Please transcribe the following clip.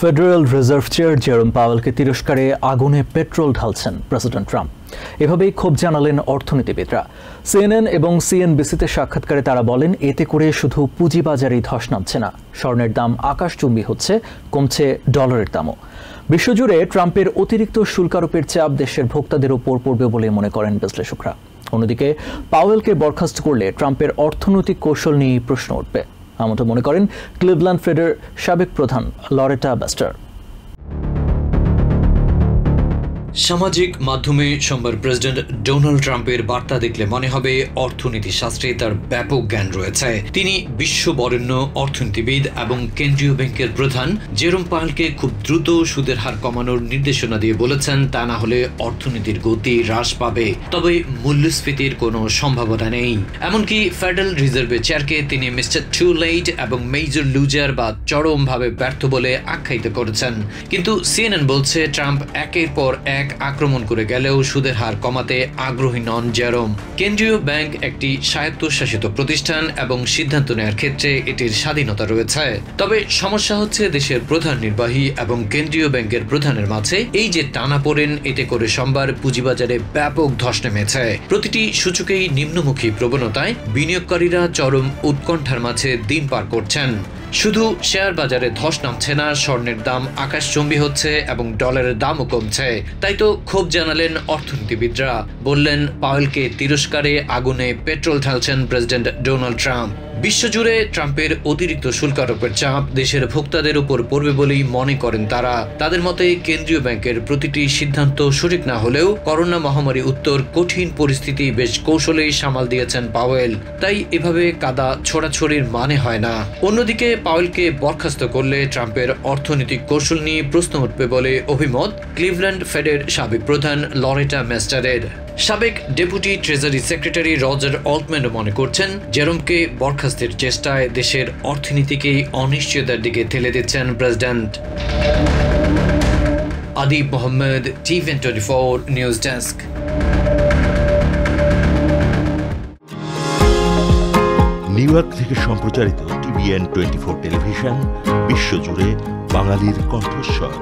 Federal reserve chair জেরোম পাওয়েলকে তিরস্কারে আগুনে petrol ঢালছেন president Trump. এভাবেই ক্ষোভ জানালেন অর্থনীতিবিদরা। সিএনএন এবং সিএনবিসিতে সাক্ষাৎকারে তারা বলেন, এতে করে শুধু পুঁজিবাজারেই ধস নামছে না, স্বর্ণের দাম আকাশচুম্বী হচ্ছে, কমছে ডলারের দামও। বিশ্বজুড়ে ট্রাম্পের অতিরিক্ত শুল্ক আরোপের চাপ দেশের ভোক্তাদের ওপর পড়বে বলে মনে করেন বিশ্লেষকরা। অন্যদিকে পাওয়েলকে বরখাস্ত করলে ট্রাম্পের অর্থনৈতিক কৌশল নিয়ে প্রশ্ন উঠবে, এমনটা মনে করেন ক্লিভল্যান্ড ফেডের সাবেক প্রধান লরেটা ব্যাস্টার। সামাজিক মাধ্যমে সোমবার প্রেসিডেন্ট ডোনাল্ড ট্রাম্পের বার্তা দেখলে মনে হবে অর্থনীতি শাস্ত্রে তার ব্যাপক জ্ঞান রয়েছে। তিনি বিশ্ববরেণ্য অর্থনীতিবিদ এবং কেন্দ্রীয় ব্যাংকের প্রধান জেরোম পাওয়েলকে খুব দ্রুত সুদের হার কমানোর নির্দেশনা দিয়ে বলেছেন, তা না হলে অর্থনীতির গতি হ্রাস পাবে, তবে মূল্যস্ফীতির কোনো সম্ভাবনা নেই। এমনকি ফেডারেল রিজার্ভের চেয়ারকে তিনি মিস্টার টু লেট এবং মেজর লুজার বা চরমভাবে ব্যর্থ বলে আখ্যায়িত করেছেন। কিন্তু সিএনএন বলছে ট্রাম্প একের পর এক আক্রমণ করে গেলেও সুদের হার কমাতে আগ্রহী নন জেরোম। কেন্দ্রীয় ব্যাংক একটি স্বায়ত্তশাসিত প্রতিষ্ঠান এবং সিদ্ধান্ত নেওয়ার ক্ষেত্রে এটির স্বাধীনতা রয়েছে। তবে সমস্যা হচ্ছে দেশের প্রধান নির্বাহী এবং কেন্দ্রীয় ব্যাংকের প্রধানের মাঝে এই যে টানাপোড়েন, এতে করে সোমবার পুঁজিবাজারে ব্যাপক ধস নেমেছে। প্রতিটি সূচকেই নিম্নমুখী প্রবণতায় বিনিয়োগকারীরা চরম উৎকণ্ঠার মাঝে দিন পার করছেন। শুধু শেয়ার বাজারে ধস নামছে না, স্বর্ণের দাম আকাশচুম্বী হচ্ছে এবং ডলারের দামও কমছে। তাই তো ক্ষোভ জানালেন অর্থনীতিবিদরা, বললেন পাওয়েলকে তিরস্কারে আগুনে পেট্রোল ঢালছেন প্রেসিডেন্ট ডোনাল্ড ট্রাম্প। বিশ্বজুড়ে ট্রাম্পের অতিরিক্ত শুল্ক আরোপের চাপ দেশের ভোক্তাদের উপর পড়বে বলেই মনে করেন তারা। তাদের মতে কেন্দ্রীয় ব্যাংকের প্রতিটি সিদ্ধান্ত সঠিক না হলেও করোনা মহামারী উত্তর কঠিন পরিস্থিতি বেশ কৌশলেই সামাল দিয়েছেন পাওয়েল, তাই এভাবে কাদা ছোড়াছড়ির মানে হয় না। অন্যদিকে পাওয়েলকে বরখাস্ত করলে ট্রাম্পের অর্থনৈতিক কৌশল নিয়ে প্রশ্ন উঠবে বলে অভিমত ক্লিভল্যান্ড ফেডের সাবেক প্রধান লরেটা ব্যাস্টারের। সাবেক ডেপুটি ট্রেজারি সেক্রেটারি রজার অল্টম্যানও মনে করছেন, জেরোমকে বরখাস্তের চেষ্টায় দেশের অর্থনীতিকে অনিশ্চয়তার দিকে ঠেলে দিচ্ছেন প্রেসিডেন্ট। আদিব মোহাম্মদ, টিভেন24 নিউজ ডেস্ক। নিউ ইয়র্ক থেকে সম্প্রচারিত টিভিএন24 টেলিভিশন বিশ্বজুড়ে বাঙালির কণ্ঠস্বর।